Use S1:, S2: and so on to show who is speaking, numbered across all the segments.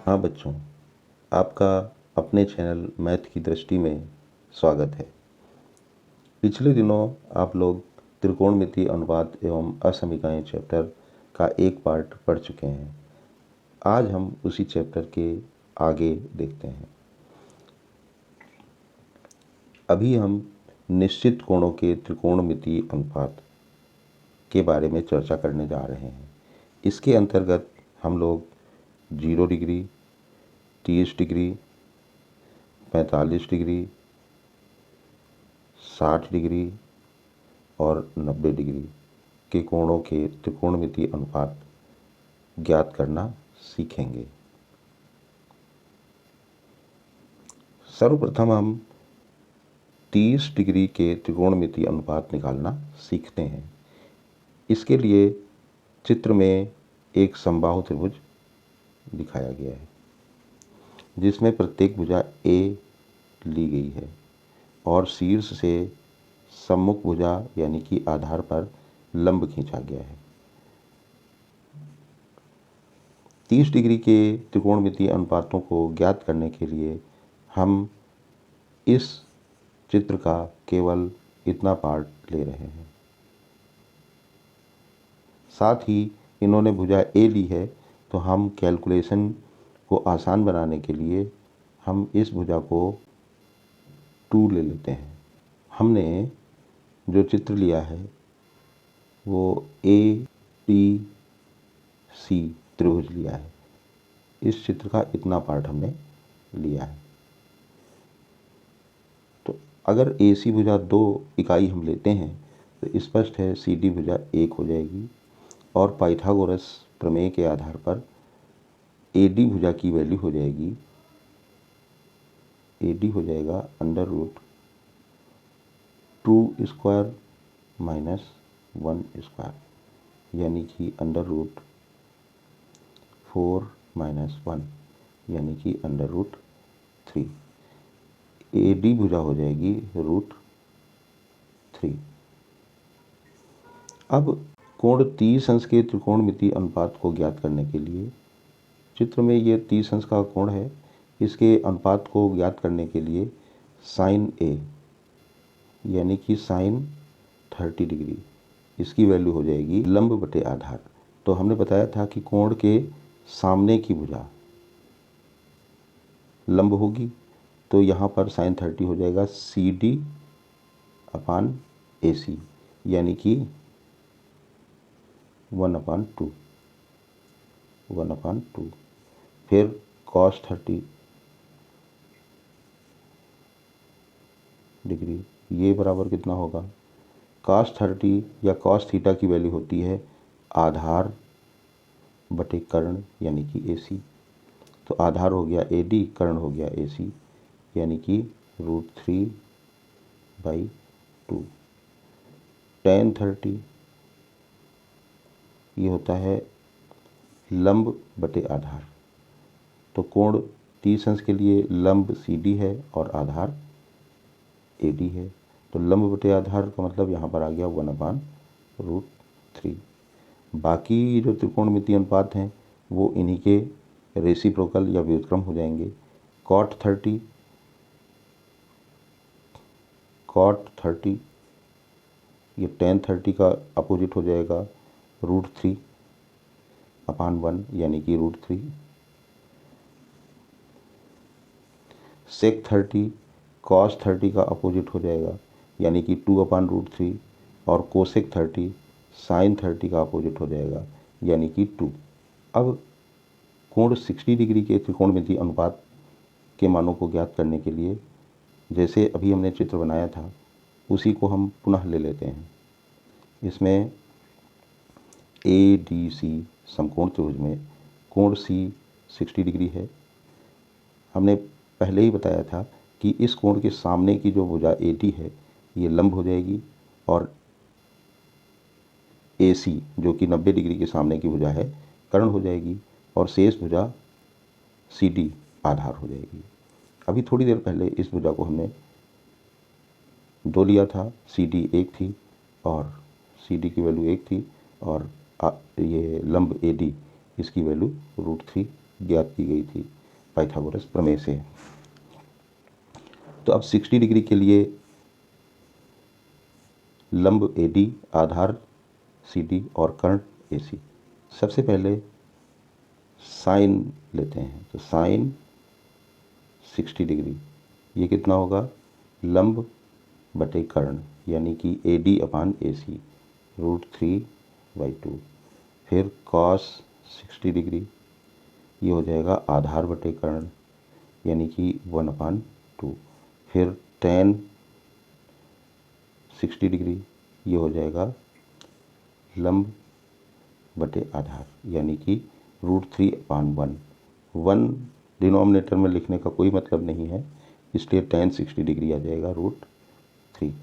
S1: हाँ बच्चों, आपका अपने चैनल मैथ की दृष्टि में स्वागत है। पिछले दिनों आप लोग त्रिकोणमितीय अनुपात एवं असमीकाएं चैप्टर का एक पार्ट पढ़ चुके हैं। आज हम उसी चैप्टर के आगे देखते हैं। अभी हम निश्चित कोणों के त्रिकोणमितीय अनुपात के बारे में चर्चा करने जा रहे हैं। इसके अंतर्गत हम लोग 0 डिग्री, 30 डिग्री, 45 डिग्री, 60 डिग्री और 90 डिग्री के कोणों के त्रिकोणमितीय अनुपात ज्ञात करना सीखेंगे। सर्वप्रथम हम 30 डिग्री के त्रिकोणमितीय अनुपात निकालना सीखते हैं। इसके लिए चित्र में एक समबाहु त्रिभुज दिखाया गया है, जिसमें प्रत्येक भुजा A ली गई है और शीर्ष से सम्मुख भुजा यानी कि आधार पर लंब खींचा गया है। 30 डिग्री के त्रिकोणमितीय अनुपातों को ज्ञात करने के लिए हम इस चित्र का केवल इतना पार्ट ले रहे हैं। साथ ही इन्होंने भुजा A ली है, तो हम कैलकुलेशन को आसान बनाने के लिए हम इस भुजा को 2 ले लेते हैं। हमने जो चित्र लिया है वो ATC त्रिभुज लिया है। इस चित्र का इतना पार्ट हमने लिया है। तो अगर AC भुजा 2 इकाई हम लेते हैं तो स्पष्ट है CD भुजा 1 हो जाएगी और पाइथागोरस प्रमेय के आधार पर AD भुजा की वैल्यू हो जाएगी, AD हो जाएगा √2 स्क्वायर माइनस 1 स्क्वायर यानी कि √4 माइनस 1 यानी कि √3। AD भुजा हो जाएगी √3। अब कोण 30 अंश के त्रिकोणमितीय अनुपात को ज्ञात करने के लिए चित्र में ये 30 अंश का कोण है। इसके अनुपात को ज्ञात करने के लिए साइन A यानी कि साइन 30 डिग्री, इसकी वैल्यू हो जाएगी लंब बटे आधार। तो हमने बताया था कि कोण के सामने की भुजा लंब होगी, तो यहाँ पर साइन 30 हो जाएगा CD अपान AC यानी कि 1/2। फिर cos 30 डिग्री, ये बराबर कितना होगा? cos 30 या cos थीटा की वैल्यू होती है आधार बटे कर्ण यानी कि AC। तो आधार हो गया AD, कर्ण हो गया AC यानी कि √3/2। tan 30 ये होता है लंब बटे आधार। तो कोण 30 अंश के लिए लंब CD है और आधार AD है। तो लंब बटे आधार का मतलब यहाँ पर आ गया 1/√3। बाकी जो त्रिकोणमितीय अनुपात हैं वो इन्हीं के रेसिप्रोकल या व्युत्क्रम हो जाएंगे। cot 30 ये tan 30 का अपोजिट हो जाएगा √3/1 यानी कि √3। sec 30 cos 30 का अपोजिट हो जाएगा यानी कि 2/√3 और cosec 30 sin 30 का अपोजिट हो जाएगा यानी कि 2। अब कोण 60 डिग्री के त्रिकोणमितीय अनुपात के मानों को ज्ञात करने के लिए जैसे अभी हमने चित्र बनाया था उसी को हम पुनः ले लेते हैं। इसमें ADC समकोण त्रिभुज में कोण C 60 डिग्री है। हमने पहले ही बताया था कि इस कोण के सामने की जो भुजा AD है ये लंब हो जाएगी और AC जो कि 90 डिग्री के सामने की भुजा है कर्ण हो जाएगी और शेष भुजा CD आधार हो जाएगी। अभी थोड़ी देर पहले इस भुजा को हमने 2 लिया था, CD 1 थी और CD की वैल्यू 1 थी और ये लंब AD इसकी वैल्यू √3 ज्ञात की गई थी पाइथागोरस प्रमेय से। तो अब 60 डिग्री के लिए लंब AD, आधार CD और कर्ण AC। सबसे पहले साइन लेते हैं, तो साइन 60 डिग्री ये कितना होगा, लंब बटे कर्ण यानी कि AD अपान AC √3/2। फिर कॉस 60 डिग्री ये हो जाएगा आधार बटे कर्ण यानी कि 1/2। फिर टेन 60 डिग्री ये हो जाएगा लंब बटे आधार यानी कि √3/1। 1 डिनोमिनेटर में लिखने का कोई मतलब नहीं है, इसलिए टेन 60 डिग्री आ जाएगा √3।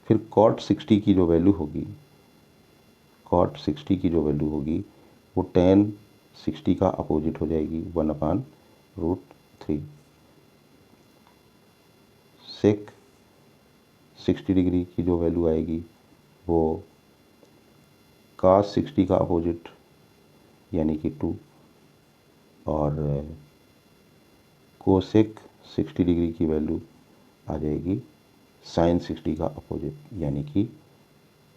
S1: फिर कॉट 60 की जो वैल्यू होगी, कॉट 60 की जो वैल्यू होगी वो टेन 60 का अपोजिट हो जाएगी 1/√3। सेक 60 डिग्री की जो वैल्यू आएगी वो कास 60 का अपोजिट यानी कि 2 और कोसेक 60 डिग्री की वैल्यू आ जाएगी साइन 60 का अपोजिट यानी कि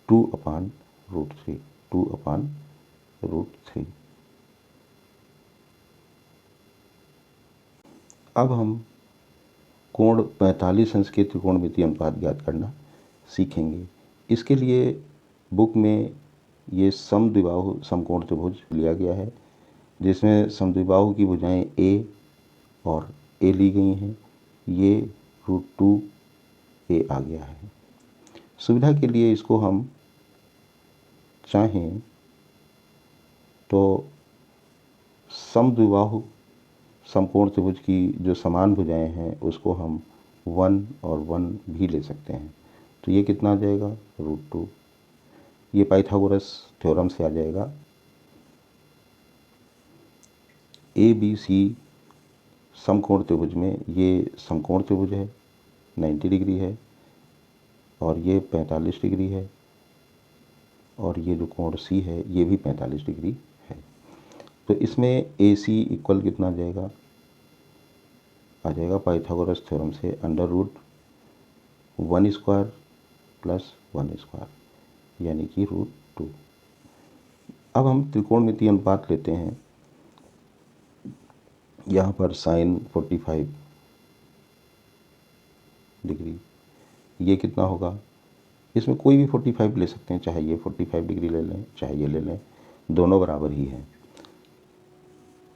S1: 2/√3। 2/√3। अब हम कोण 45 अंश के त्रिकोणमितीय अनुपात ज्ञात करना सीखेंगे। इसके लिए बुक में ये समद्विबाहु समकोण त्रिभुज लिया गया है, जिसमें समद्विबाहु की भुजाएं A और A ली गई हैं। ये √2A आ गया है। सुविधा के लिए इसको हम चाहें तो समद्विबाहु समकोण त्रिभुज की जो समान भुजाएं हैं उसको हम 1 और 1 भी ले सकते हैं। तो ये कितना आ जाएगा, √2। ये पाइथागोरस थ्योरम से आ जाएगा। ABC समकोण त्रिभुज में ये समकोण त्रिभुज है, 90 डिग्री है, और ये 45 डिग्री है, और ये जो कोण C है ये भी 45 डिग्री है। तो इसमें AC इक्वल कितना आ जाएगा, पाइथागोरस थ्योरम से √1² + 1² यानी कि √2। अब हम त्रिकोणमितीय अनुपात लेते हैं। यहाँ पर साइन 45 डिग्री ये कितना होगा, इसमें कोई भी 45 ले सकते हैं, चाहे ये 45 डिग्री ले लें चाहे ये ले लें, दोनों बराबर ही हैं।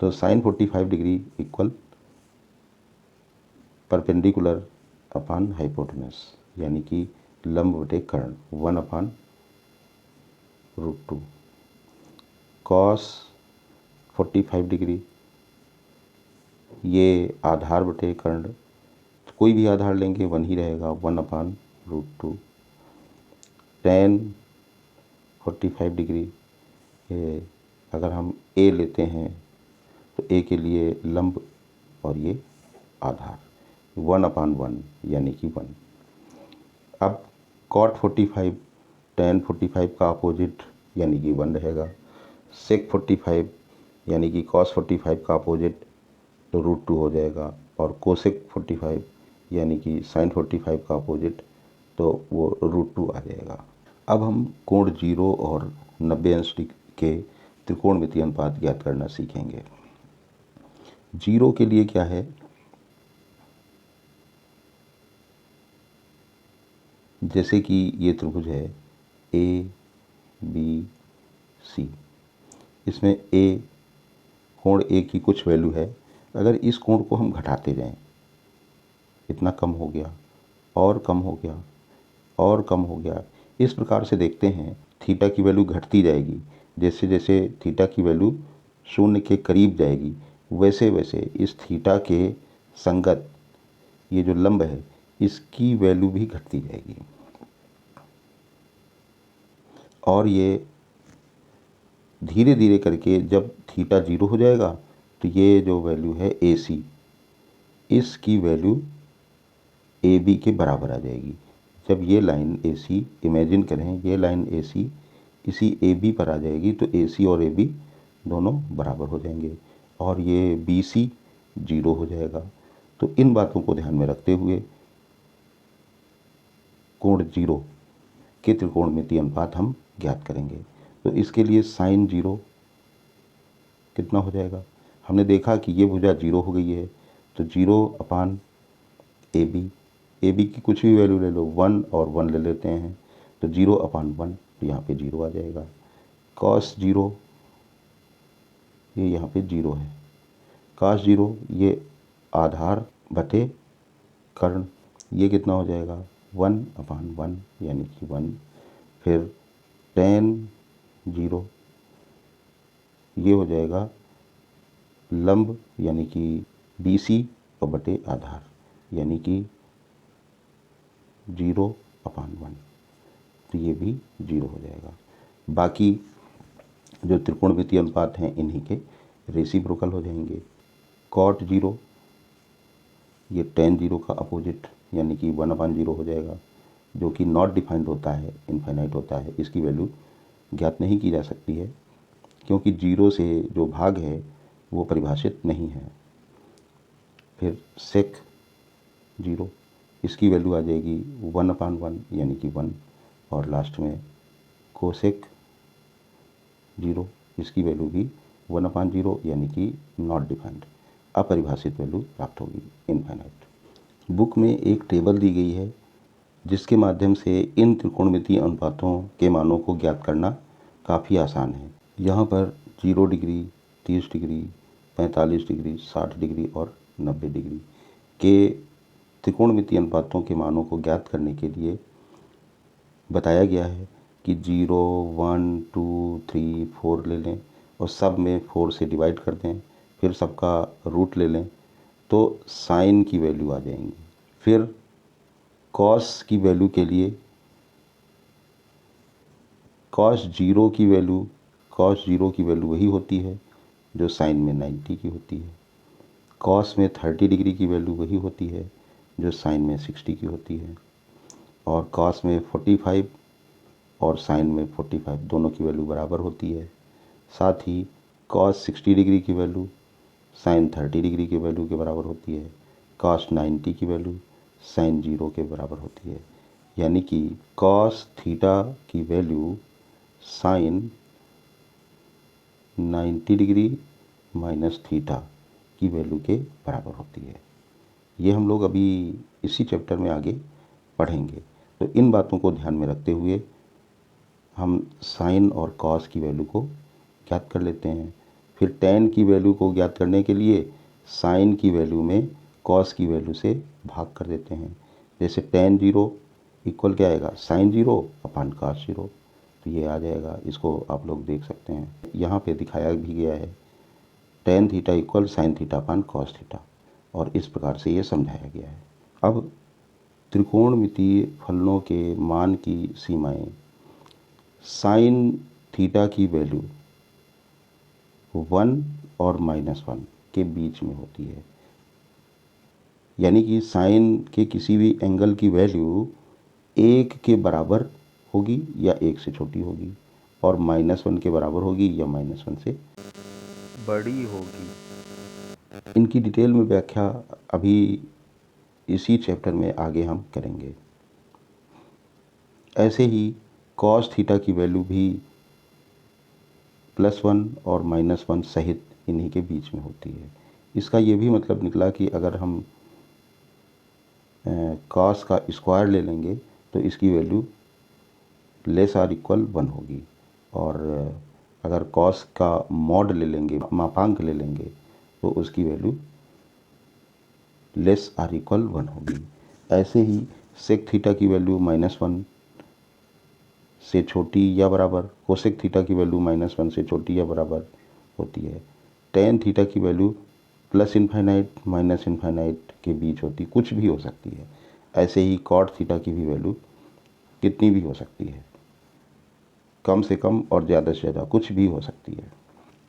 S1: तो sine 45 degree equal perpendicular upon hypotenuse यानी कि लंब बटे कर्ण 1/√2। कॉस 45 डिग्री ये आधार बटे कर्ण, कोई भी आधार लेंगे 1 ही रहेगा 1/√2। टेन 45 डिग्री ये अगर हम A लेते हैं तो A के लिए लंब और ये आधार 1/1 यानी कि 1। अब कॉट 45 टेन 45 का अपोजिट यानी कि 1 रहेगा। सेक 45 यानी कि कॉस 45 का अपोजिट तो √2 हो जाएगा, और कोसेक 45 यानी कि साइन 45 का अपोजिट तो वो √2 आ जाएगा। अब हम कोण 0 और 90 अंश के त्रिकोणमितीय अनुपात ज्ञात करना सीखेंगे। 0 के लिए क्या है, जैसे कि ये त्रिभुज है ABC, इसमें A कोण A की कुछ वैल्यू है। अगर इस कोण को हम घटाते जाएं, इतना कम हो गया और कम हो गया और कम हो गया, इस प्रकार से देखते हैं थीटा की वैल्यू घटती जाएगी। जैसे जैसे थीटा की वैल्यू 0 के करीब जाएगी वैसे वैसे इस थीटा के संगत ये जो लंब है इसकी वैल्यू भी घटती जाएगी, और ये धीरे धीरे करके जब थीटा 0 हो जाएगा तो ये जो वैल्यू है AC, इसकी वैल्यू AB के बराबर आ जाएगी। जब ये लाइन AC इमेजिन करें, ये लाइन AC इसी AB पर आ जाएगी तो AC और AB दोनों बराबर हो जाएंगे। और ये BC 0 हो जाएगा। तो इन बातों को ध्यान में रखते हुए कोण 0 के त्रिकोणमितीय अनुपात हम ज्ञात करेंगे। तो इसके लिए साइन 0 कितना हो जाएगा? हमने देखा कि ये भुजा 0 हो गई है, तो 0/AB, AB की कुछ भी वैल्यू ले लो, 1 और 1 ले लेते हैं, तो 0/1, तो यहाँ पे 0 आ जाएगा। cos 0, ये यहाँ पे 0 है। cos 0 ये आधार बटे कर्ण, ये कितना हो जाएगा? 1/1 यानी कि 1। फिर tan 0 ये हो जाएगा लंब यानी कि BC और बटे आधार यानी कि 0/1, तो ये भी 0 हो जाएगा। बाकी जो त्रिकोणमितीय अनुपात हैं इन्हीं के रेसिप्रोकल हो जाएंगे। cot 0 ये tan 0 का अपोजिट यानी कि 1/0 हो जाएगा, जो कि नॉट डिफाइंड होता है, इनफाइनाइट होता है। इसकी वैल्यू ज्ञात नहीं की जा सकती है क्योंकि 0 से जो भाग है वो परिभाषित नहीं है। फिर sec 0 इसकी वैल्यू आ जाएगी 1/1 यानी कि 1, और लास्ट में cosec 0 इसकी वैल्यू भी 1/0 यानी कि नॉट डिफाइंड, अपरिभाषित वैल्यू प्राप्त होगी, इनफाइनाइट। बुक में एक टेबल दी गई है जिसके माध्यम से इन त्रिकोणमितीय अनुपातों के मानों को ज्ञात करना काफ़ी आसान है। यहाँ पर 0 डिग्री, 30 डिग्री, 45 डिग्री, 60 डिग्री और 90 डिग्री के त्रिकोणमितीय अनुपातों के मानों को ज्ञात करने के लिए बताया गया है कि 0, 1, 2, 3, 4 ले लें और सब में 4 से डिवाइड कर दें, फिर सबका रूट ले लें तो साइन की वैल्यू आ जाएंगी। फिर कॉस की वैल्यू के लिए cos 0 की वैल्यू वही होती है जो साइन में 90 की होती है। कॉस में 30 डिग्री की वैल्यू वही होती है जो साइन में 60 की होती है। और कॉस में 45 और साइन में 45 दोनों की वैल्यू बराबर होती है। साथ ही कॉस 60 डिग्री की वैल्यू साइन 30 डिग्री की वैल्यू के बराबर होती है। कॉस 90 की वैल्यू साइन 0 के बराबर होती है, यानी कि कॉस थीटा की value sine 90 degree minus theta की वैल्यू के बराबर होती है। ये हम लोग अभी इसी चैप्टर में आगे पढ़ेंगे। तो इन बातों को ध्यान में रखते हुए हम साइन और कॉस की वैल्यू को ज्ञात कर लेते हैं। फिर tan की वैल्यू को ज्ञात करने के लिए साइन की वैल्यू में कॉस की वैल्यू से भाग कर देते हैं। जैसे tan 0 इक्वल क्या आएगा? साइन 0/cos 0, तो ये आ जाएगा। इसको आप लोग देख सकते हैं, यहाँ पे दिखाया भी गया है tan थीटा इक्वल साइन थीटा/cos थीटा, और इस प्रकार से ये समझाया गया है। अब त्रिकोणमितीय फलनों के मान की सीमाएं साइन थीटा की वैल्यू 1 और -1 के बीच में होती है, यानी कि साइन के किसी भी एंगल की वैल्यू 1 के बराबर होगी या 1 से छोटी होगी, और -1 के बराबर होगी या -1 से बड़ी होगी। इनकी डिटेल में व्याख्या अभी इसी चैप्टर में आगे हम करेंगे। ऐसे ही कॉस थीटा की वैल्यू भी +1 और -1 सहित इन्हीं के बीच में होती है। इसका ये भी मतलब निकला कि अगर हम कॉस का स्क्वायर ले लेंगे तो इसकी वैल्यू <= 1 होगी, और अगर कॉस का मॉड ले लेंगे, मापांक ले लेंगे, तो उसकी वैल्यू <= 1 होगी। ऐसे ही सेक थीटा की वैल्यू -1 से छोटी या बराबर, कोसेक थीटा की वैल्यू -1 से छोटी या बराबर होती है। tan थीटा की वैल्यू +∞ -∞ के बीच होती, कुछ भी हो सकती है। ऐसे ही cot थीटा की भी वैल्यू कितनी भी हो सकती है, कम से कम और ज़्यादा से ज़्यादा कुछ भी हो सकती है।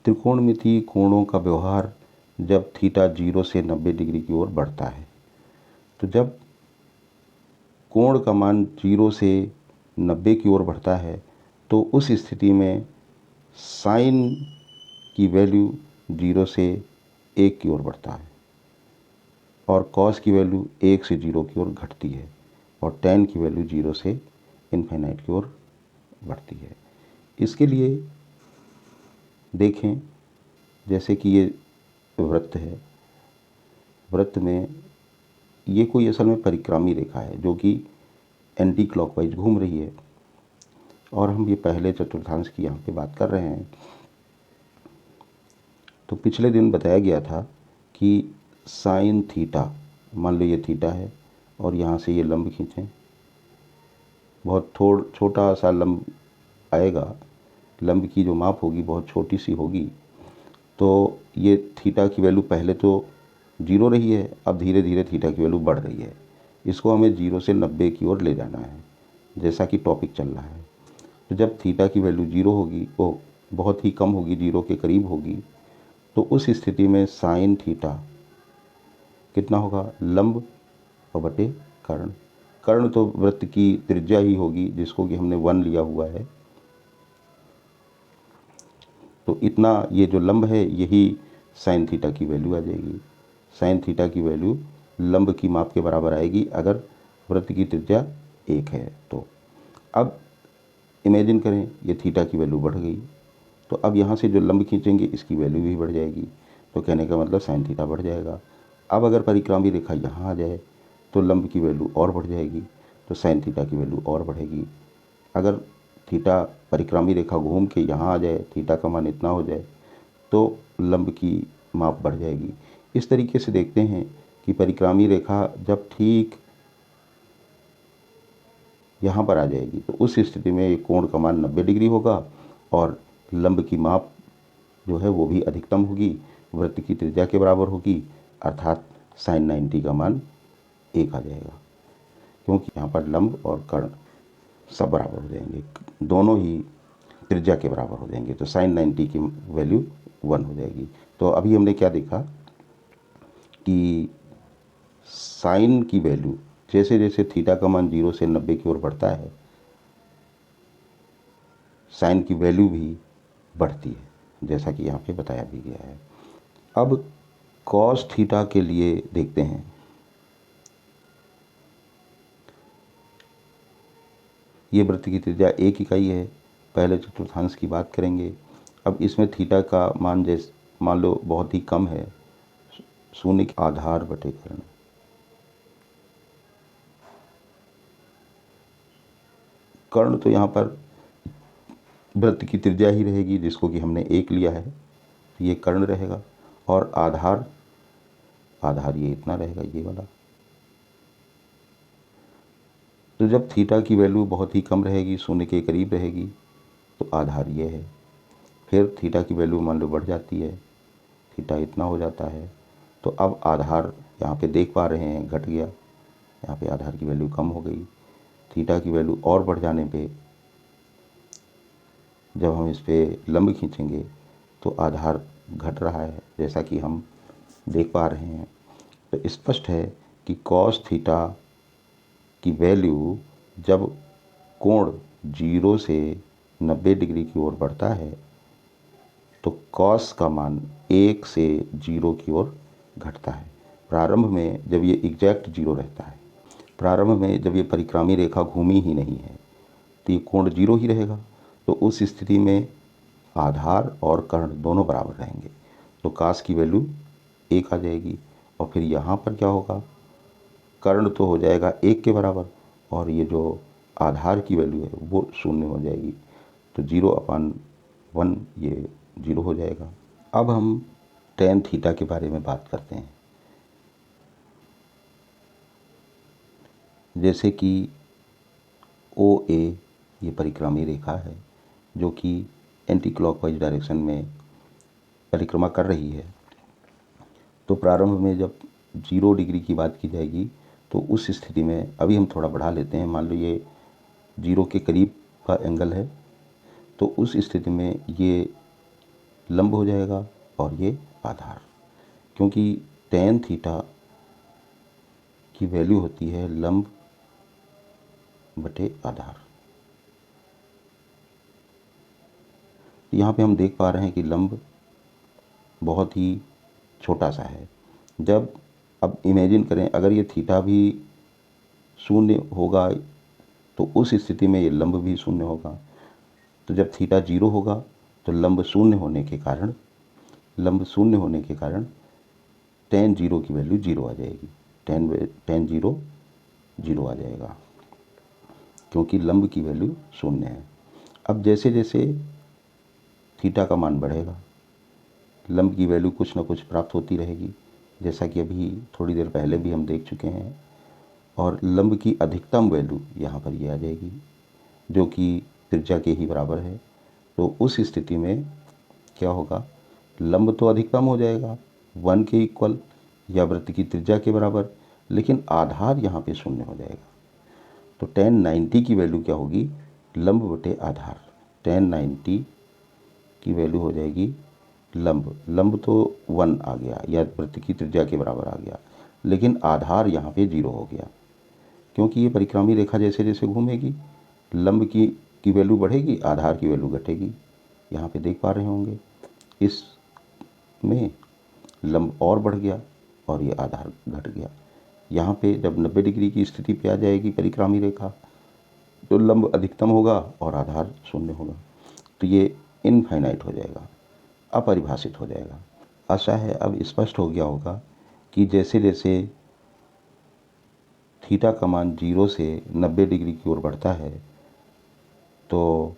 S1: त्रिकोणमितीय कोणों का व्यवहार जब थीटा 0 से 90 डिग्री की ओर बढ़ता है, तो जब कोण का मान 0 से 90 की ओर बढ़ता है तो उस स्थिति में साइन की वैल्यू 0 से 1 की ओर बढ़ता है और कॉस की वैल्यू 1 से 0 की ओर घटती है और tan की वैल्यू 0 से इन्फिनाइट की ओर बढ़ती है। इसके लिए देखें, जैसे कि ये वृत्त है, वृत्त में ये कोई असल में परिक्रामी रेखा है जो कि एंटी क्लॉकवाइज घूम रही है और हम ये पहले चतुर्थांश की यहाँ पे बात कर रहे हैं। तो पिछले दिन बताया गया था कि साइन थीटा, मान लो ये थीटा है और यहाँ से ये लंब खींचें, बहुत छोटा सा लंब आएगा, लंब की जो माप होगी बहुत छोटी सी होगी। तो ये थीटा की वैल्यू पहले तो 0 रही है, अब धीरे धीरे थीटा की वैल्यू बढ़ रही है। इसको हमें 0 से 90 की ओर ले जाना है, जैसा कि टॉपिक चल रहा है। तो जब थीटा की वैल्यू 0 होगी, वो बहुत ही कम होगी, 0 के करीब होगी, तो उस स्थिति में साइन थीटा कितना होगा, लंब और बटे कर्ण। कर्ण तो वृत्त की त्रिज्या ही होगी जिसको कि हमने 1 लिया हुआ है। तो इतना ये जो लंब है यही साइन थीटा की वैल्यू आ जाएगी। साइन थीटा की वैल्यू लंब की माप के बराबर आएगी अगर वृत्त की त्रिज्या 1 है। तो अब इमेजिन करें ये थीटा की वैल्यू बढ़ गई, तो अब यहाँ से जो लंब खींचेंगे इसकी वैल्यू भी बढ़ जाएगी। तो कहने का मतलब साइन थीटा बढ़ जाएगा। अब अगर परिक्रामी रेखा यहाँ आ जाए तो लंब की वैल्यू और बढ़ जाएगी, तो साइन थीटा की वैल्यू और बढ़ेगी। अगर थीटा परिक्रामी रेखा घूम के यहाँ आ जाए, थीटा का मान इतना हो जाए, तो लंब की माप बढ़ जाएगी। इस तरीके से देखते हैं कि परिक्रामी रेखा जब ठीक यहाँ पर आ जाएगी तो उस स्थिति में एक कोण का मान 90 डिग्री होगा और लंब की माप जो है वो भी अधिकतम होगी, वृत्त की त्रिज्या के बराबर होगी, अर्थात साइन 90 का मान 1 आ जाएगा, क्योंकि यहाँ पर लंब और कर्ण सब बराबर हो जाएंगे, दोनों ही त्रिज्या के बराबर हो जाएंगे। तो साइन 90 की वैल्यू 1 हो जाएगी। तो अभी हमने क्या देखा कि साइन की वैल्यू जैसे जैसे थीटा का मान 0 से 90 की ओर बढ़ता है, साइन की वैल्यू भी बढ़ती है, जैसा कि यहाँ पे बताया भी गया है। अब कॉस थीटा के लिए देखते हैं। ये वृत्त की त्रिज्या 1 इकाई है, पहले चतुर्थांश की बात करेंगे। अब इसमें थीटा का मान जैसे मान लो बहुत ही कम है, 0 के आधार बटे कर्ण। कर्ण तो यहाँ पर वृत्त की त्रिज्या ही रहेगी जिसको कि हमने 1 लिया है, ये कर्ण रहेगा और आधार ये इतना रहेगा, ये वाला। तो जब थीटा की वैल्यू बहुत ही कम रहेगी, 0 के करीब रहेगी, तो आधार ये है। फिर थीटा की वैल्यू मान लो बढ़ जाती है, थीटा इतना हो जाता है, तो अब आधार यहाँ पे देख पा रहे हैं घट गया, यहाँ पे आधार की वैल्यू कम हो गई। थीटा की वैल्यू और बढ़ जाने पे जब हम इस पर लंब खींचेंगे तो आधार घट रहा है, जैसा कि हम देख पा रहे हैं। तो स्पष्ट है कि कॉस थीटा की वैल्यू जब कोण 0 से 90 डिग्री की ओर बढ़ता है तो कॉस का मान 1 से 0 की ओर घटता है। प्रारंभ में जब ये एग्जैक्ट 0 रहता है, प्रारंभ में जब ये परिक्रामी रेखा घूमी ही नहीं है तो ये कोण 0 ही रहेगा। तो उस स्थिति में आधार और कर्ण दोनों बराबर रहेंगे, तो कास की वैल्यू 1 आ जाएगी। और फिर यहाँ पर क्या होगा, कर्ण तो हो जाएगा 1 के बराबर और ये जो आधार की वैल्यू है वो 0 हो जाएगी। तो 0/1 ये 0 हो जाएगा। अब हम tan थीटा के बारे में बात करते हैं। जैसे कि OA ये परिक्रामी रेखा है जो कि एंटी क्लॉकवाइज डायरेक्शन में परिक्रमा कर रही है। तो प्रारंभ में जब 0 डिग्री की बात की जाएगी तो उस स्थिति में अभी हम थोड़ा बढ़ा लेते हैं, मान लो ये 0 के करीब का एंगल है, तो उस स्थिति में ये लंब हो जाएगा और ये आधार, क्योंकि tan थीटा की वैल्यू होती है लंब बटे आधार। यहाँ पे हम देख पा रहे हैं कि लंब बहुत ही छोटा सा है। जब अब इमेजिन करें अगर ये थीटा भी शून्य होगा तो उस स्थिति में ये लंब भी शून्य होगा। तो जब थीटा 0 होगा तो लंब शून्य होने के कारण tan 0 की वैल्यू 0 आ जाएगी। tan 0 0 आ जाएगा क्योंकि लंब की वैल्यू शून्य है। अब जैसे जैसे थीटा का मान बढ़ेगा लंब की वैल्यू कुछ ना कुछ प्राप्त होती रहेगी, जैसा कि अभी थोड़ी देर पहले भी हम देख चुके हैं। और लंब की अधिकतम वैल्यू यहाँ पर ये आ जाएगी जो कि त्रिज्या के ही बराबर है। तो उस स्थिति में क्या होगा, लंब तो अधिकतम हो जाएगा 1 के इक्वल या वृत्त की त्रिज्या के बराबर, लेकिन आधार यहाँ पे शून्य हो जाएगा। तो tan 90 की वैल्यू क्या होगी, लंब बटे आधार। tan 90 की वैल्यू हो जाएगी लंब तो 1 आ गया या वृत्त की त्रिज्या के बराबर आ गया, लेकिन आधार यहाँ पे 0 हो गया क्योंकि ये परिक्रामी रेखा जैसे जैसे घूमेगी लंब की वैल्यू बढ़ेगी, आधार की वैल्यू घटेगी। यहाँ पे देख पा रहे होंगे इसमें लंब और बढ़ गया और ये आधार घट गया। यहाँ पे जब 90 डिग्री की स्थिति पे आ जाएगी परिक्रामी रेखा तो लंब अधिकतम होगा और आधार शून्य होगा। तो ये इनफाइनाइट हो जाएगा, अपरिभाषित हो जाएगा। आशा है अब स्पष्ट हो गया होगा कि जैसे जैसे थीटा का मान 0 से 90 डिग्री की ओर बढ़ता है तो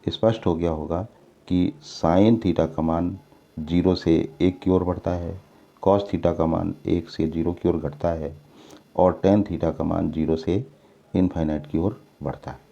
S1: स्पष्ट हो गया होगा कि साइन थीटा का मान 0 से 1 की ओर बढ़ता है, कॉस थीटा का मान 1 से 0 की ओर घटता है और टेन थीटा का मान 0 से इनफाइनाइट की ओर बढ़ता है।